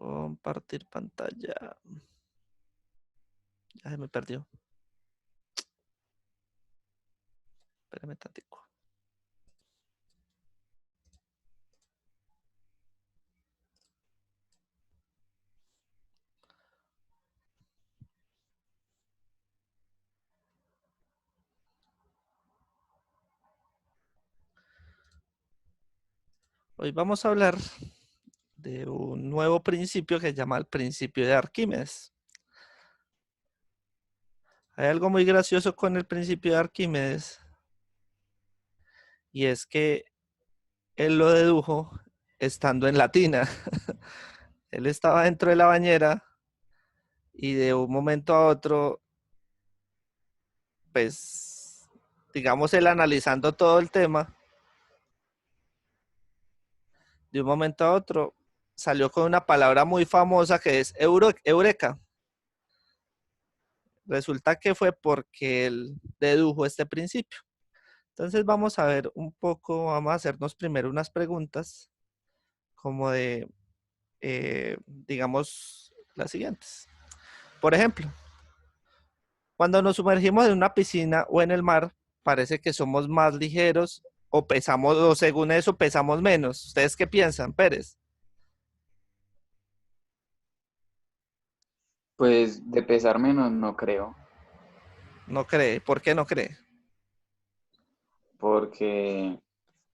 Compartir pantalla. Ya se me perdió. Espérame tantico. Hoy vamos a hablar de un nuevo principio que se llama el principio de Arquímedes. Hay algo muy gracioso con el principio de Arquímedes y es que él lo dedujo estando en la tina. Él estaba dentro de la bañera y de un momento a otro, pues, digamos, él analizando todo el tema, de un momento a otro salió con una palabra muy famosa que es eureka. Resulta que fue porque él dedujo este principio. Entonces vamos a ver un poco, vamos a hacernos primero unas preguntas como de, digamos, las siguientes. Por ejemplo, cuando nos sumergimos en una piscina o en el mar, parece que somos más ligeros o pesamos, o según eso pesamos menos. ¿Ustedes qué piensan, Pérez? Pues de pesar menos no creo, No cree. ¿Por qué no cree? porque,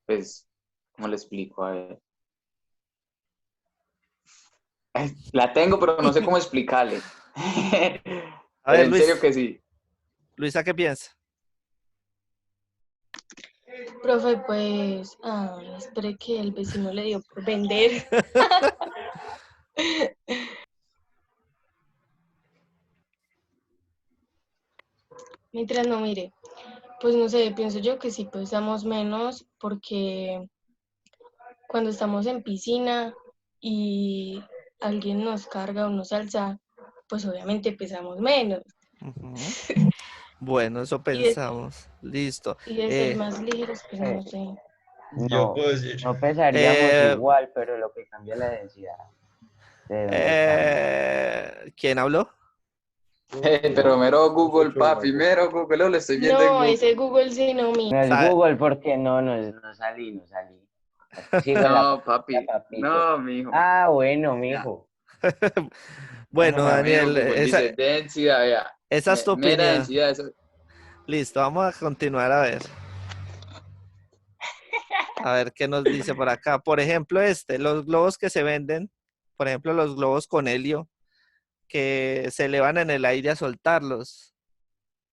pues, ¿cómo le explico? A ver. La tengo, pero no sé cómo explicarle. A ver, En serio Luis, que sí. Luisa, ¿qué piensa? Profe, pues, esperé que el vecino le dio por vender. Mientras no mire, pues no sé, pienso yo que sí pesamos menos porque cuando estamos en piscina y alguien nos carga o nos alza, pues obviamente pesamos menos. Ujú. Bueno, eso Y de, pensamos. Listo. y de ser Eh, más ligeros, pues no sé. Yo puedo decir. No pesaríamos eh, igual, pero lo que cambia es la densidad de donde estamos. ¿Quién habló? Pero Yo, mero yo Google, escucho papi, igual. mero Google, lo estoy viendo en No, Google. ese Google sí no mío. No es ¿Sabe? Google porque no salí, no salí. Sigo la No, papita, papi, papito. no, mijo. Ah, bueno, Ya, mijo. Bueno, ya mero Daniel, Google, esa, dice densidad, ya. esa es tu Mera opinión. densidad, eso. Listo, vamos a continuar a ver. A ver qué nos dice por acá. Por ejemplo, los globos que se venden, por ejemplo, los globos con helio, que se elevan en el aire a soltarlos,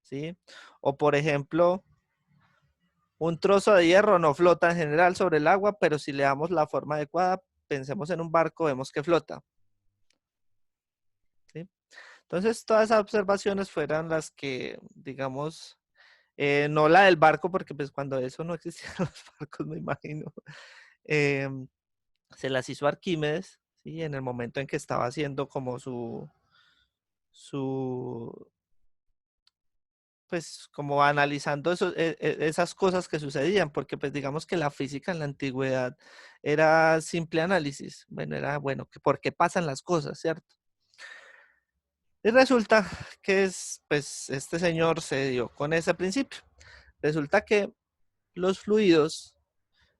¿sí? O por ejemplo, un trozo de hierro no flota en general sobre el agua, pero si le damos la forma adecuada, pensemos en un barco, vemos que flota, ¿sí? Entonces, todas esas observaciones fueran las que, digamos, no la del barco, porque pues cuando eso no existían los barcos, me imagino, eh, se las hizo Arquímedes, ¿sí? En el momento en que estaba haciendo como su, pues como analizando esas cosas que sucedían, porque pues digamos que la física en la antigüedad era simple análisis, bueno, era bueno, que por qué pasan las cosas, ¿cierto? Y resulta que pues este señor se dio con ese principio. Resulta que los fluidos,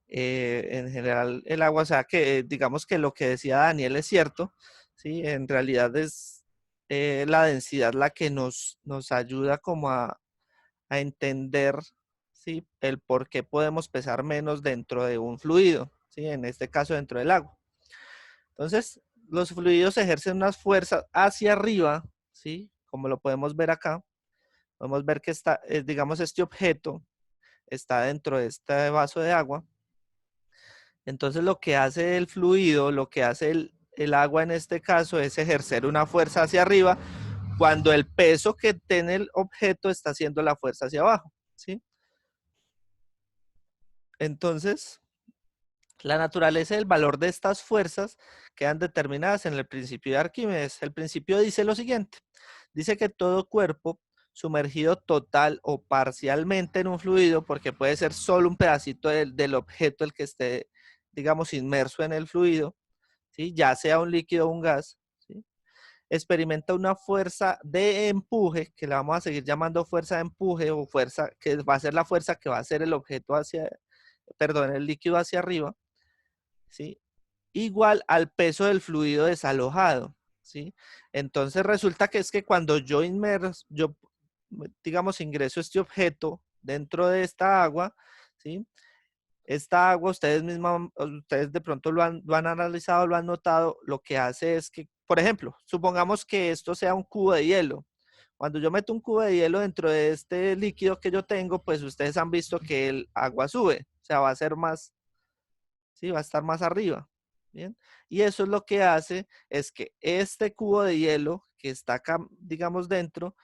en general el agua, o sea que digamos que lo que decía Daniel es cierto, ¿sí? En realidad es la densidad la que nos ayuda como a entender, ¿sí? El por qué podemos pesar menos dentro de un fluido, ¿sí? En este caso dentro del agua. Entonces, los fluidos ejercen unas fuerzas hacia arriba, ¿sí? Como lo podemos ver acá. Podemos ver que está, digamos, este objeto está dentro de este vaso de agua. Entonces, lo que hace el fluido, lo que hace el agua en este caso es ejercer una fuerza hacia arriba cuando el peso que tiene el objeto está haciendo la fuerza hacia abajo, ¿sí? Entonces, la naturaleza y el valor de estas fuerzas quedan determinadas en el principio de Arquímedes. El principio dice lo siguiente, dice que todo cuerpo sumergido total o parcialmente en un fluido, porque puede ser solo un pedacito del objeto el que esté, digamos, inmerso en el fluido, ¿sí? Ya sea un líquido o un gas, ¿sí? Experimenta una fuerza de empuje, que la vamos a seguir llamando fuerza de empuje o fuerza, que va a ser la fuerza que va a hacer el objeto hacia, perdón, el líquido hacia arriba, ¿sí? Igual al peso del fluido desalojado, ¿sí? Entonces resulta que es que cuando yo digamos, ingreso este objeto dentro de esta agua, ¿sí? Esta agua, ustedes de pronto lo han analizado, lo han notado, lo que hace es que, por ejemplo, supongamos que esto sea un cubo de hielo. Cuando yo meto un cubo de hielo dentro de este líquido que yo tengo, pues ustedes han visto que el agua sube, o sea, va a ser más, sí, va a estar más arriba. Bien. Y eso es lo que hace es que este cubo de hielo que está acá, digamos, dentro,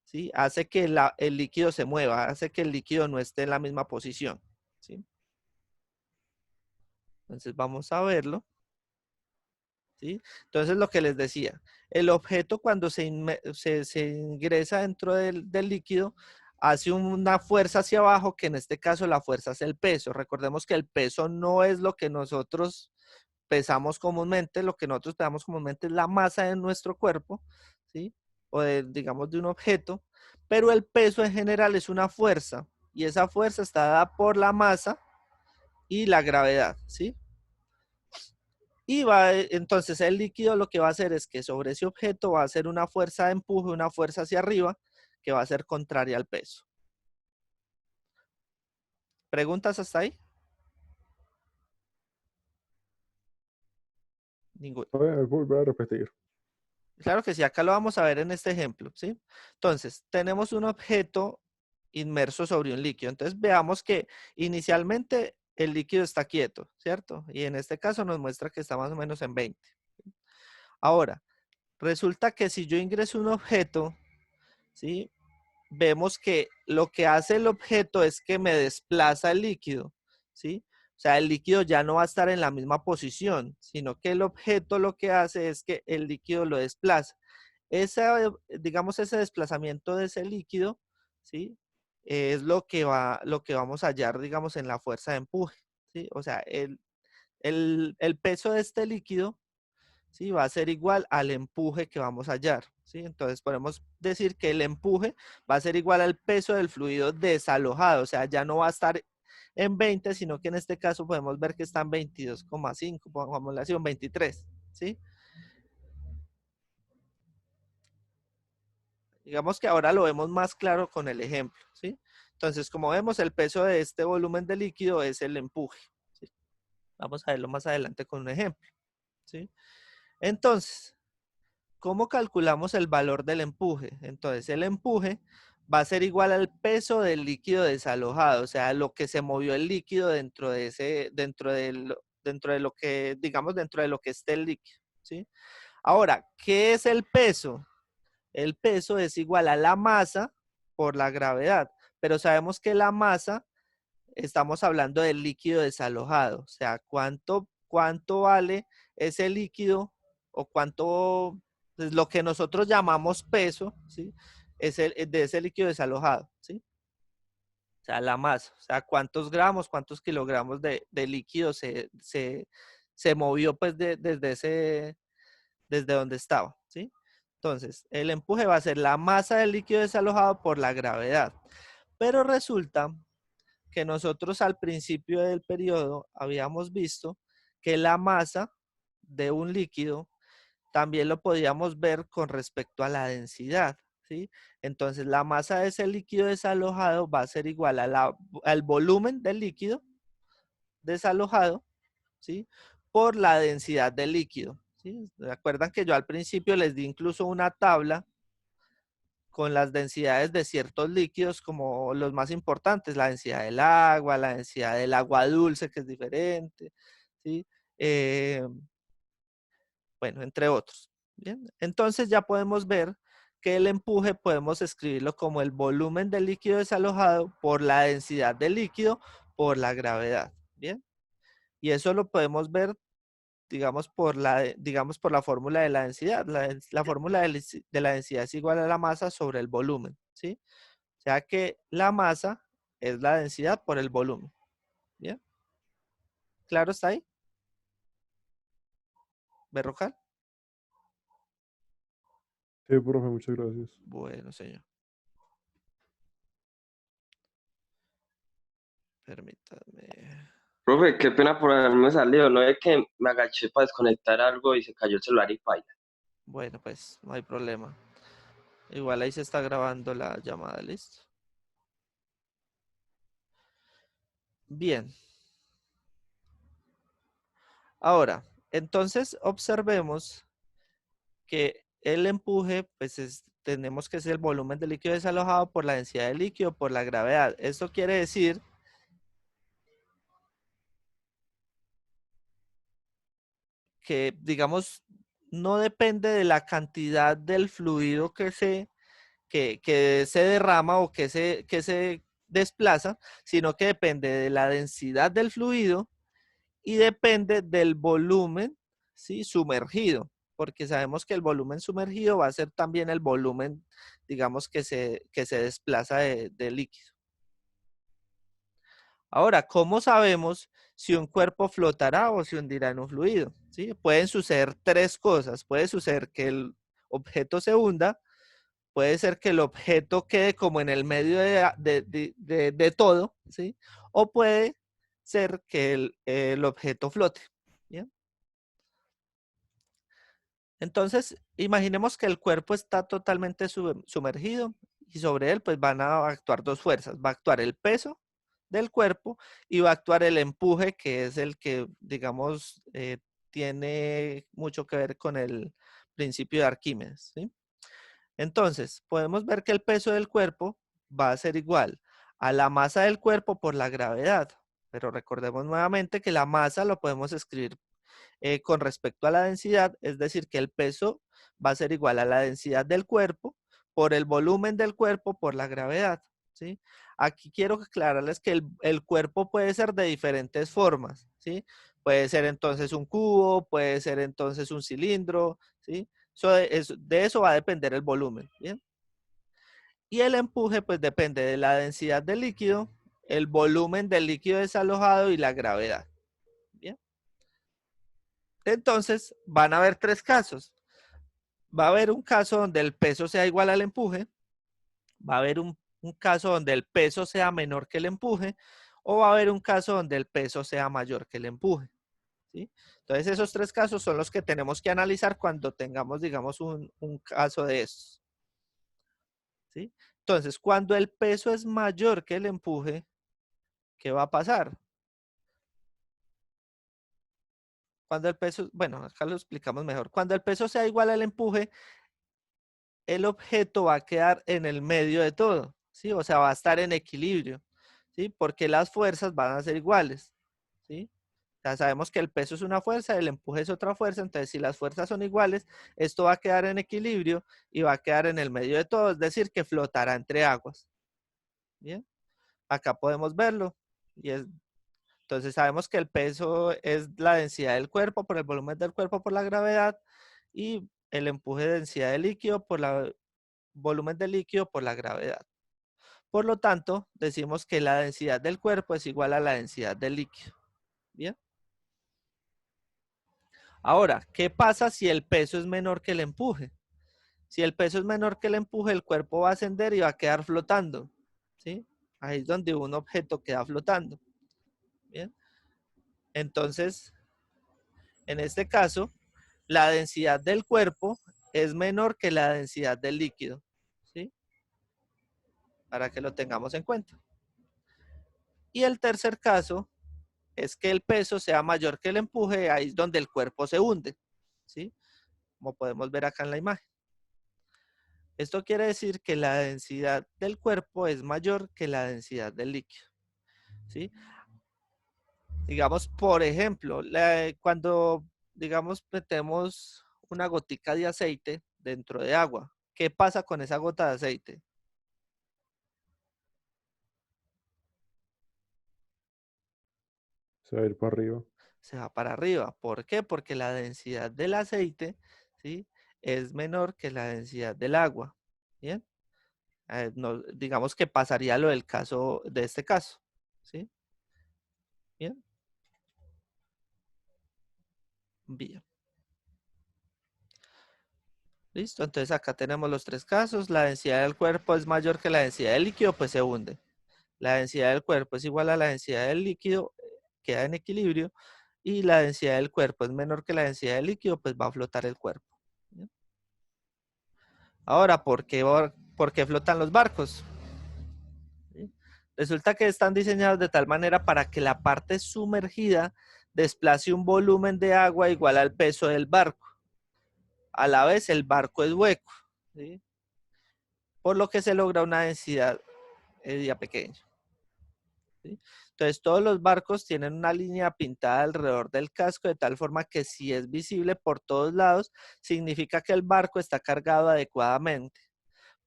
¿sí? Hace que el líquido se mueva, hace que el líquido no esté en la misma posición, ¿sí? Entonces vamos a verlo, ¿sí? Entonces lo que les decía, el objeto cuando se ingresa dentro del líquido, hace una fuerza hacia abajo, que en este caso la fuerza es el peso. Recordemos que el peso no es lo que nosotros pesamos comúnmente, lo que nosotros pesamos comúnmente es la masa de nuestro cuerpo, ¿sí? O digamos, de un objeto, pero el peso en general es una fuerza, y esa fuerza está dada por la masa y la gravedad, ¿sí? Y entonces el líquido lo que va a hacer es que sobre ese objeto va a hacer una fuerza de empuje, una fuerza hacia arriba, que va a ser contraria al peso. ¿Preguntas hasta ahí? Ninguna. A ver, volver a repetir. Claro que sí, acá lo vamos a ver en este ejemplo, ¿sí? Entonces, tenemos un objeto inmerso sobre un líquido. Entonces, veamos que inicialmente el líquido está quieto, ¿cierto? Y en este caso nos muestra que está más o menos en 20. Ahora, resulta que si yo ingreso un objeto, ¿sí? Vemos que lo que hace el objeto es que me desplaza el líquido, ¿sí? O sea, el líquido ya no va a estar en la misma posición, sino que el objeto lo que hace es que el líquido lo desplaza. Digamos, ese desplazamiento de ese líquido, ¿sí? Es lo que vamos a hallar, digamos, en la fuerza de empuje, ¿sí? O sea, el peso de este líquido, ¿sí? Va a ser igual al empuje que vamos a hallar, ¿sí? Entonces podemos decir que el empuje va a ser igual al peso del fluido desalojado, o sea, ya no va a estar en 20, sino que en este caso podemos ver que está en 22,5, pongámosle así, un 23, ¿sí? Digamos que ahora lo vemos más claro con el ejemplo, ¿sí? Entonces, como vemos, el peso de este volumen de líquido es el empuje, ¿sí? Vamos a verlo más adelante con un ejemplo, ¿sí? Entonces, ¿cómo calculamos el valor del empuje? Entonces, el empuje va a ser igual al peso del líquido desalojado, o sea, lo que se movió el líquido dentro de lo que, digamos, dentro de lo que esté el líquido, ¿sí? Ahora, ¿qué es el peso? El peso es igual a la masa por la gravedad, pero sabemos que la masa, estamos hablando del líquido desalojado, o sea, cuánto vale ese líquido o cuánto, pues, lo que nosotros llamamos peso, ¿sí? Es de ese líquido desalojado, ¿sí? O sea, la masa, o sea, cuántos gramos, cuántos kilogramos de líquido se movió pues desde donde estaba, ¿sí? Entonces, el empuje va a ser la masa del líquido desalojado por la gravedad. Pero resulta que nosotros al principio del periodo habíamos visto que la masa de un líquido también lo podíamos ver con respecto a la densidad, ¿sí? Entonces, la masa de ese líquido desalojado va a ser igual al volumen del líquido desalojado, ¿sí? Por la densidad del líquido, ¿sí? ¿Recuerdan que yo al principio les di incluso una tabla con las densidades de ciertos líquidos como los más importantes, la densidad del agua dulce, que es diferente, ¿sí? Eh, bueno, entre otros. Bien, entonces ya podemos ver que el empuje podemos escribirlo como el volumen del líquido desalojado por la densidad del líquido por la gravedad. Bien, y eso lo podemos ver, digamos, digamos, por la fórmula de la densidad. La fórmula de la densidad es igual a la masa sobre el volumen, ¿sí? O sea que la masa es la densidad por el volumen. ¿Bien? ¿Claro está ahí? Berrocal. Sí, profe, muchas gracias. Bueno, señor. Permítame. Profe, qué pena por haberme salido, no es que me agaché para desconectar algo y se cayó el celular y falla. Bueno, pues no hay problema. Igual ahí se está grabando la llamada, ¿listo? Bien. Ahora, entonces observemos que el empuje, pues tenemos que ser el volumen del líquido desalojado por la densidad del líquido por la gravedad. Esto quiere decir que, digamos, no depende de la cantidad del fluido que se derrama o que se desplaza, sino que depende de la densidad del fluido y depende del volumen, ¿sí?, sumergido, porque sabemos que el volumen sumergido va a ser también el volumen, digamos, que se desplaza de líquido. Ahora, ¿cómo sabemos si un cuerpo flotará o se hundirá en un fluido? ¿Sí? Pueden suceder tres cosas. Puede suceder que el objeto se hunda, puede ser que el objeto quede como en el medio de todo, ¿sí? O puede ser que el objeto flote. ¿Bien? Entonces, imaginemos que el cuerpo está totalmente sumergido y sobre él pues van a actuar dos fuerzas. Va a actuar el peso del cuerpo y va a actuar el empuje, que es el que, digamos, tiene mucho que ver con el principio de Arquímedes, ¿sí? Entonces, podemos ver que el peso del cuerpo va a ser igual a la masa del cuerpo por la gravedad. Pero recordemos nuevamente que la masa lo podemos escribir con respecto a la densidad, es decir, que el peso va a ser igual a la densidad del cuerpo por el volumen del cuerpo por la gravedad, ¿sí? Aquí quiero aclararles que el cuerpo puede ser de diferentes formas, ¿sí? Puede ser entonces un cubo, puede ser entonces un cilindro, ¿sí? De eso va a depender el volumen, ¿bien? Y el empuje, pues depende de la densidad del líquido, el volumen del líquido desalojado y la gravedad, ¿bien? Entonces, van a haber tres casos. Va a haber un caso donde el peso sea igual al empuje, va a haber un caso donde el peso sea menor que el empuje, o va a haber un caso donde el peso sea mayor que el empuje, ¿sí? Entonces, esos tres casos son los que tenemos que analizar cuando tengamos, digamos, un caso de estos, ¿sí? Entonces, cuando el peso es mayor que el empuje, ¿qué va a pasar? Cuando el peso, bueno, acá lo explicamos mejor. Cuando el peso sea igual al empuje, el objeto va a quedar en el medio de todo, ¿sí? O sea, va a estar en equilibrio, ¿sí? Porque las fuerzas van a ser iguales, ¿sí? Ya sabemos que el peso es una fuerza, el empuje es otra fuerza, entonces si las fuerzas son iguales, esto va a quedar en equilibrio y va a quedar en el medio de todo, es decir, que flotará entre aguas, ¿bien? Acá podemos verlo, entonces sabemos que el peso es la densidad del cuerpo por el volumen del cuerpo por la gravedad y el empuje de densidad del líquido por la volumen del líquido por la gravedad. Por lo tanto, decimos que la densidad del cuerpo es igual a la densidad del líquido. ¿Bien? Ahora, ¿qué pasa si el peso es menor que el empuje? Si el peso es menor que el empuje, el cuerpo va a ascender y va a quedar flotando. ¿Sí? Ahí es donde un objeto queda flotando. ¿Bien? Entonces, en este caso, la densidad del cuerpo es menor que la densidad del líquido. ¿Sí? Para que lo tengamos en cuenta. Y el tercer caso es que el peso sea mayor que el empuje, ahí es donde el cuerpo se hunde, ¿sí? Como podemos ver acá en la imagen. Esto quiere decir que la densidad del cuerpo es mayor que la densidad del líquido, ¿sí? Digamos, por ejemplo, cuando, digamos, metemos una gotica de aceite dentro de agua, ¿qué pasa con esa gota de aceite? Se va a ir para arriba. Se va para arriba. ¿Por qué? Porque la densidad del aceite, ¿sí?, es menor que la densidad del agua. ¿Bien? Digamos que pasaría lo del caso, de este caso. ¿Sí? Bien. Bien. Listo, entonces acá tenemos los tres casos. La densidad del cuerpo es mayor que la densidad del líquido, pues se hunde. La densidad del cuerpo es igual a la densidad del líquido, queda en equilibrio. Y la densidad del cuerpo es menor que la densidad del líquido, pues va a flotar el cuerpo. ¿Bien? Ahora, por qué flotan los barcos? ¿Sí? Resulta que están diseñados de tal manera para que la parte sumergida desplace un volumen de agua igual al peso del barco. A la vez, el barco es hueco, ¿sí? Por lo que se logra una densidad media pequeña, ¿sí? Entonces, todos los barcos tienen una línea pintada alrededor del casco de tal forma que si es visible por todos lados, significa que el barco está cargado adecuadamente.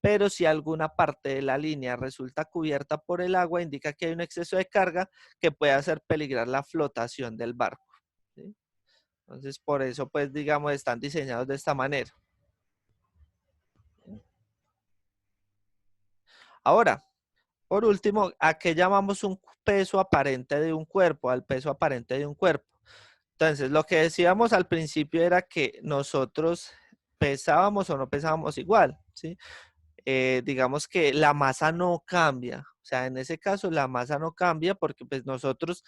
Pero si alguna parte de la línea resulta cubierta por el agua, indica que hay un exceso de carga que puede hacer peligrar la flotación del barco, ¿sí? Entonces, por eso, pues, digamos, están diseñados de esta manera. Ahora, por último, ¿a qué llamamos un peso aparente de un cuerpo? Al peso aparente de un cuerpo. Entonces, lo que decíamos al principio era que nosotros pesábamos o no pesábamos igual, ¿sí? Digamos que la masa no cambia. O sea, en ese caso la masa no cambia porque pues nosotros,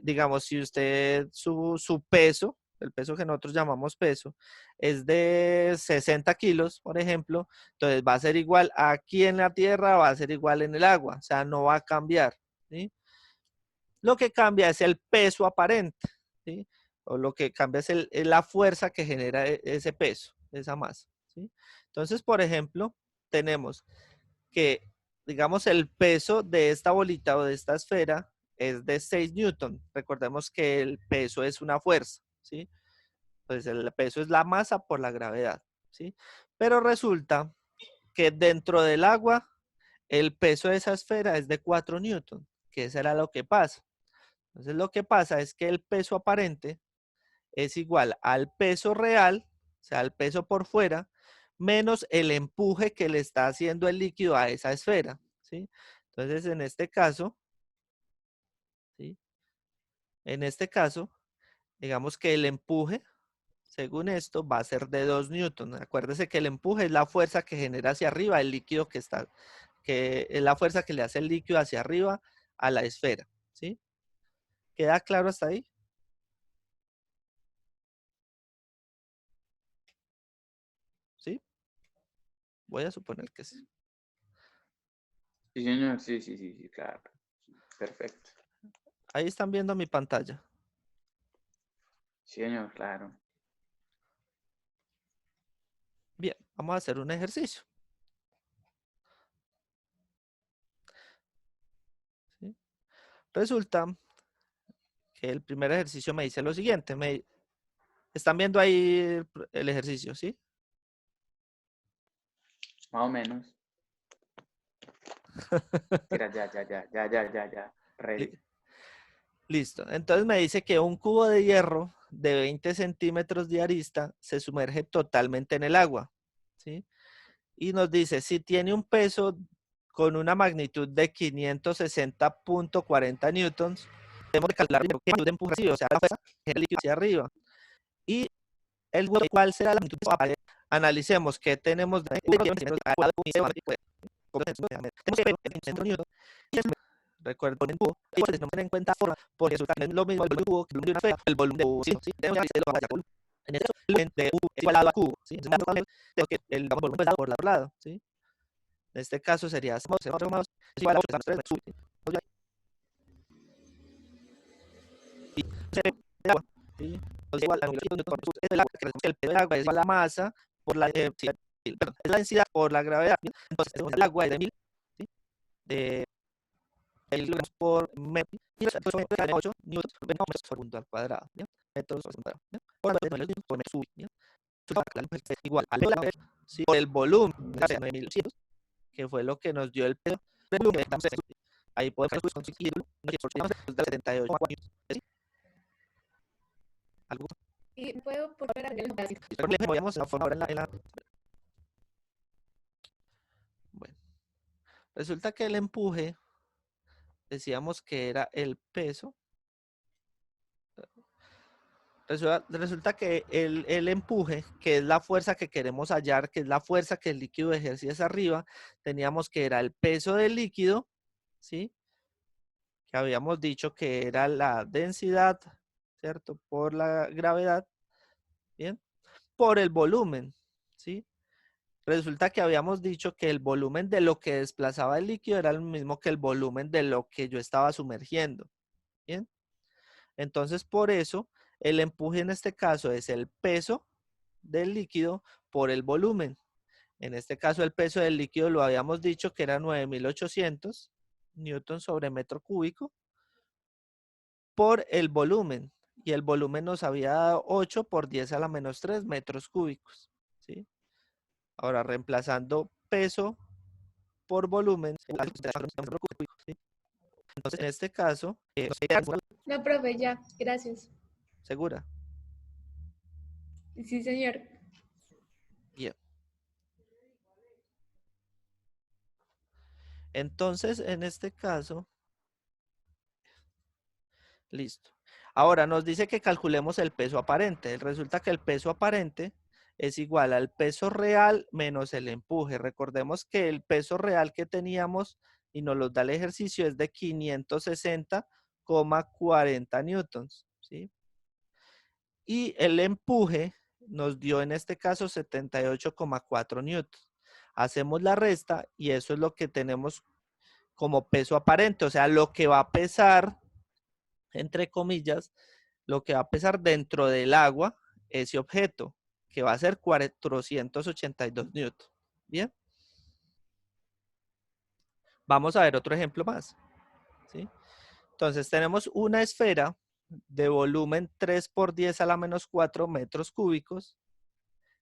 digamos, si usted su peso, el peso que nosotros llamamos peso, es de 60 kilos, por ejemplo, entonces va a ser igual aquí en la tierra, va a ser igual en el agua, o sea, no va a cambiar, ¿sí? Lo que cambia es el peso aparente, ¿sí? O lo que cambia es la fuerza que genera ese peso, esa masa, ¿sí? Entonces, por ejemplo, tenemos que, digamos, el peso de esta bolita o de esta esfera es de 6 newton. Recordemos que el peso es una fuerza, ¿sí? Pues el peso es la masa por la gravedad, ¿sí? Pero resulta que dentro del agua, el peso de esa esfera es de 4 newton, que eso era lo que pasa. Entonces, lo que pasa es que el peso aparente es igual al peso real, o sea, al peso por fuera, menos el empuje que le está haciendo el líquido a esa esfera, ¿sí? Entonces, en este caso, ¿sí? En este caso, digamos que el empuje, según esto, va a ser de 2 newton. Acuérdese que el empuje es la fuerza que genera hacia arriba el líquido que es la fuerza que le hace el líquido hacia arriba a la esfera, ¿sí? ¿Queda claro hasta ahí? ¿Sí? Voy a suponer que sí. Sí, señor, sí, sí, sí, sí, claro. Perfecto. Ahí están viendo mi pantalla. Sí, señor, claro. Bien, vamos a hacer un ejercicio, ¿sí? Resulta que el primer ejercicio me dice lo siguiente. ¿Están viendo ahí el ejercicio, sí? Más o menos. Mira, ya. Ready. Listo. Entonces me dice que un cubo de hierro de 20 centímetros de arista se sumerge totalmente en el agua, ¿sí? Y nos dice, si tiene un peso con una magnitud de 560.40 newtons, tenemos que calcular qué magnitud de empuje recibe, o sea, la fuerza que el líquido hacia arriba. Y cuál será la magnitud de esa pared. Analicemos qué tenemos de recuerden el cubo, no tener en cuenta forma, porque eso también es lo mismo el cubo que el volumen de una esfera, el volumen de cubo, ¿sí? Tenemos que hacerlo para cubo. En este caso, el volumen de U es igualado a cubo, ¿sí? Entonces, tengo que el volumen es por otro lado, ¿sí? En este caso sería 0 más es igual a 8 más 3 sube, ¿sí? Y de agua, ¿sí? Entonces, igual a es el agua, que el peso del agua es igual a la masa por la, sí, perdón, es la densidad por la gravedad, ¿sí? Entonces, el agua es de 1000, ¿sí? De kilogramos por metro, y eso es 8 newtons por metros por segundo al cuadrado, ¿ya? Metros por segundo al cuadrado, ¿ya? Por lo tanto, newtons por metro cúbico, ¿ya? Entonces, es igual al peso, ¿sí? Por el volumen, o sea, 9200, que fue lo que nos dio el peso del volumen. Ahí podemos conseguir de 78 ¿sí? ¿Algo? ¿Y puedo por favor agregar los básicos? Vamos a la forma ahora Bueno, resulta que el empuje, decíamos que era el peso Resulta que el empuje, que es la fuerza que queremos hallar, que es la fuerza que el líquido ejerce hacia arriba, teníamos que era el peso del líquido, ¿sí? Que habíamos dicho que era la densidad, ¿cierto? Por la gravedad, ¿bien? Por el volumen, ¿sí? Resulta que habíamos dicho que el volumen de lo que desplazaba el líquido era el mismo que el volumen de lo que yo estaba sumergiendo, ¿bien? Entonces, por eso, el empuje en este caso es el peso del líquido por el volumen. En este caso, el peso del líquido lo habíamos dicho que era 9.800 newtons sobre metro cúbico por el volumen. Y el volumen nos había dado 8 por 10 a la menos 3 metros cúbicos, ¿sí? Ahora, reemplazando peso por volumen, ¿sí? Entonces, en este caso, No, profe, ya, gracias. ¿segura? Sí, señor. Bien. Entonces, en este caso, listo. Ahora nos dice que calculemos el peso aparente. Resulta que el peso aparente es igual al peso real menos el empuje. Recordemos que el peso real que teníamos y nos lo da el ejercicio es de 560,40 newtons, ¿sí? Y el empuje nos dio en este caso 78,4 newtons. Hacemos la resta y eso es lo que tenemos como peso aparente, o sea, lo que va a pesar, entre comillas, lo que va a pesar dentro del agua ese objeto, que va a ser 482 newtons. Bien. Vamos a ver otro ejemplo más, ¿sí? Entonces tenemos una esfera de volumen 3 por 10 a la menos 4 metros cúbicos,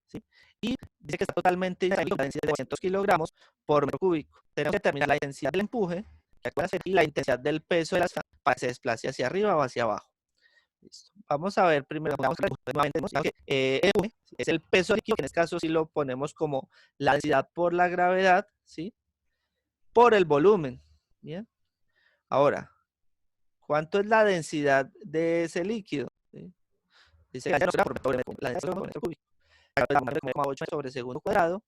¿sí? Y dice que está totalmente dinámico, la densidad de 200 kilogramos por metro cúbico. Tenemos que determinar la intensidad del empuje y la intensidad del peso de la esfera para que se desplace hacia arriba o hacia abajo. Listo. Vamos a ver primero, vamos a ver nuevamente que el empuje es el peso líquido, que en este caso sí lo ponemos como la densidad por la gravedad, ¿sí? Por el volumen. Bien. Ahora, ¿cuánto es la densidad de ese líquido? ¿Sí? Dice que la densidad por metro cúbico. 8 sobre segundo cuadrado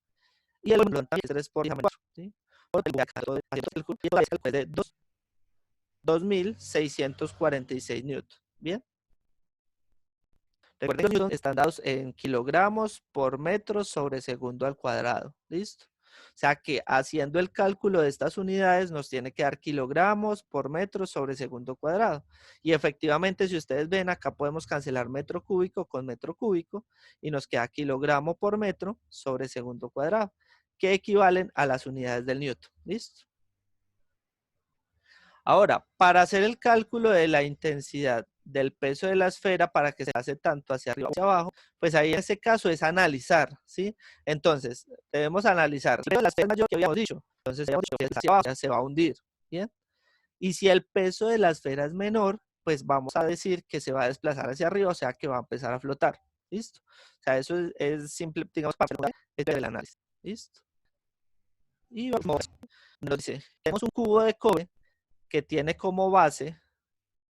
y el volumen también es 3 por 10 metros, ¿sí? Es de 2.646 newtons. Bien. Recuerden que los newtons están dados en kilogramos por metro sobre segundo al cuadrado. ¿Listo? O sea que haciendo el cálculo de estas unidades nos tiene que dar kilogramos por metro sobre segundo cuadrado. Y efectivamente, si ustedes ven, acá podemos cancelar metro cúbico con metro cúbico y nos queda kilogramo por metro sobre segundo cuadrado, que equivalen a las unidades del newton. ¿Listo? Ahora, para hacer el cálculo de la intensidad del peso de la esfera para que se hace tanto hacia arriba como hacia abajo, pues ahí en ese caso es analizar, ¿sí? Entonces, debemos analizar. El peso de la esfera es mayor que habíamos dicho, entonces habíamos dicho que hacia abajo ya se va a hundir, ¿bien? Y si el peso de la esfera es menor, pues vamos a decir que se va a desplazar hacia arriba, o sea que va a empezar a flotar, ¿listo? O sea, eso es simple, digamos, para el análisis, ¿listo? Y vamos, nos dice, tenemos un cubo de cobre que tiene como base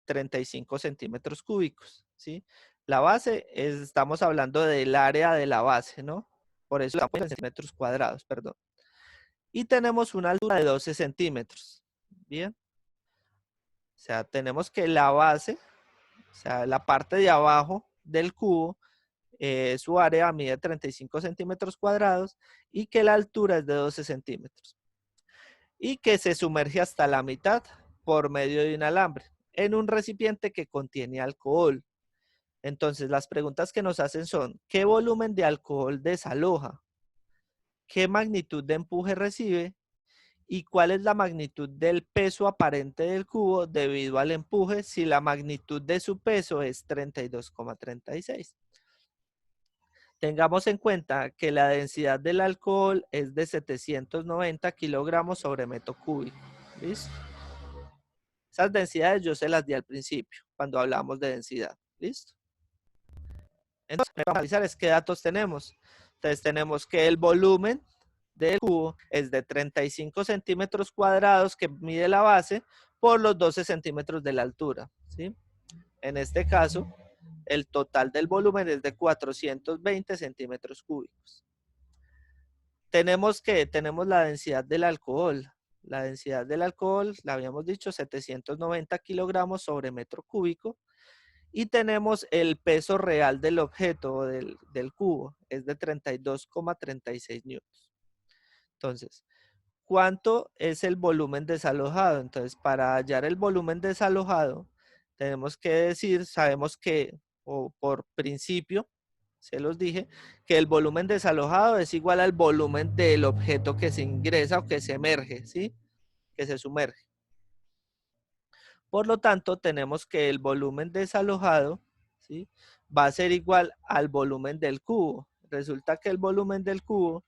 35 centímetros cúbicos, ¿sí? La base, estamos hablando del área de la base, ¿no? Por eso estamos en centímetros cuadrados, perdón. Y tenemos una altura de 12 centímetros, ¿bien? O sea, tenemos que la base, o sea, la parte de abajo del cubo, su área mide 35 centímetros cuadrados y que la altura es de 12 centímetros. Y que se sumerge hasta la mitad por medio de un alambre en un recipiente que contiene alcohol. Entonces, las preguntas que nos hacen son, ¿qué volumen de alcohol desaloja? ¿Qué magnitud de empuje recibe? ¿Y cuál es la magnitud del peso aparente del cubo debido al empuje si la magnitud de su peso es 32,36? Tengamos en cuenta que la densidad del alcohol es de 790 kilogramos sobre metro cúbico. ¿Listo? Esas densidades yo se las di al principio, cuando hablamos de densidad. ¿Listo? Entonces, lo que vamos a analizar es qué datos tenemos. Entonces, tenemos que el volumen del cubo es de 35 centímetros cuadrados que mide la base por los 12 centímetros de la altura. ¿Sí? En este caso, el total del volumen es de 420 centímetros cúbicos. Tenemos la densidad del alcohol. La densidad del alcohol, la habíamos dicho, 790 kilogramos sobre metro cúbico. Y tenemos el peso real del objeto o del cubo, es de 32,36 newtons. Entonces, ¿cuánto es el volumen desalojado? Entonces, para hallar el volumen desalojado, tenemos que decir, sabemos que, o por principio, se los dije, que el volumen desalojado es igual al volumen del objeto que se ingresa o que se emerge, ¿sí? Que se sumerge. Por lo tanto, tenemos que el volumen desalojado, ¿sí?, va a ser igual al volumen del cubo. Resulta que el volumen del cubo,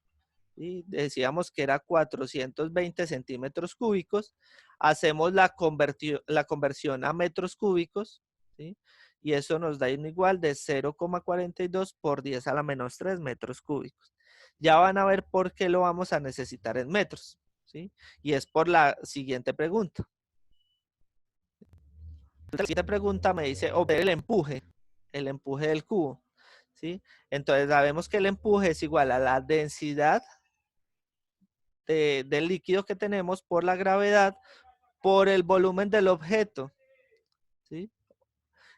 ¿sí?, decíamos que era 420 centímetros cúbicos. Hacemos la conversión a metros cúbicos, ¿sí?, y eso nos da un igual de 0,42 por 10 a la menos 3 metros cúbicos. Ya van a ver por qué lo vamos a necesitar en metros, ¿sí? Y es por la siguiente pregunta. La siguiente pregunta me dice, obtener el empuje del cubo, ¿sí? Entonces sabemos que el empuje es igual a la densidad del líquido que tenemos por la gravedad por el volumen del objeto, ¿sí?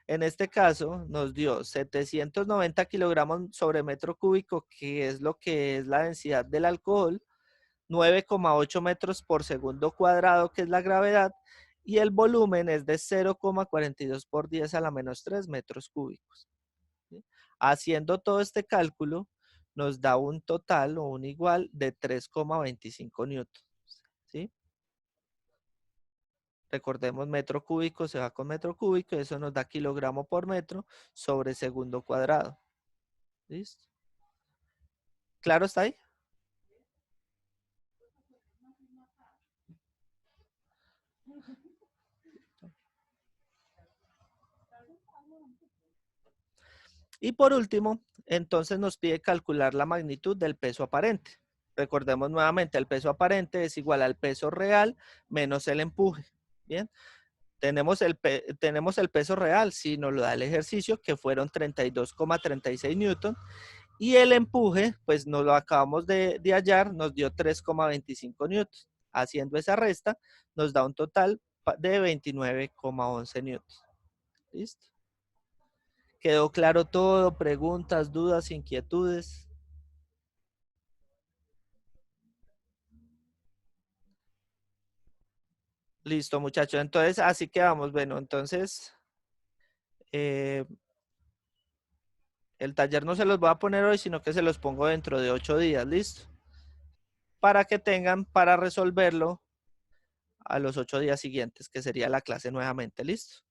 En este caso nos dio 790 kilogramos sobre metro cúbico, que es lo que es la densidad del alcohol, 9,8 metros por segundo cuadrado, que es la gravedad, y el volumen es de 0,42 por 10 a la menos 3 metros cúbicos. ¿Sí? Haciendo todo este cálculo, nos da un total o un igual de 3,25 newtons. ¿Sí? Recordemos, metro cúbico se va con metro cúbico, eso nos da kilogramo por metro sobre segundo cuadrado. ¿Listo? ¿Claro está ahí? Y por último, entonces nos pide calcular la magnitud del peso aparente. Recordemos nuevamente, el peso aparente es igual al peso real menos el empuje. Bien, tenemos el peso real, si nos lo da el ejercicio, que fueron 32,36 newton. Y el empuje, pues nos lo acabamos de hallar, nos dio 3,25 newtons. Haciendo esa resta, nos da un total de 29,11 newtons. ¿Listo? ¿Quedó claro todo? ¿Preguntas, dudas, inquietudes? Listo, muchachos. Entonces, así quedamos. Bueno, entonces, el taller no se los voy a poner hoy, sino que se los pongo dentro de 8 días. ¿Listo? Para que tengan para resolverlo a los 8 días siguientes, que sería la clase nuevamente. ¿Listo?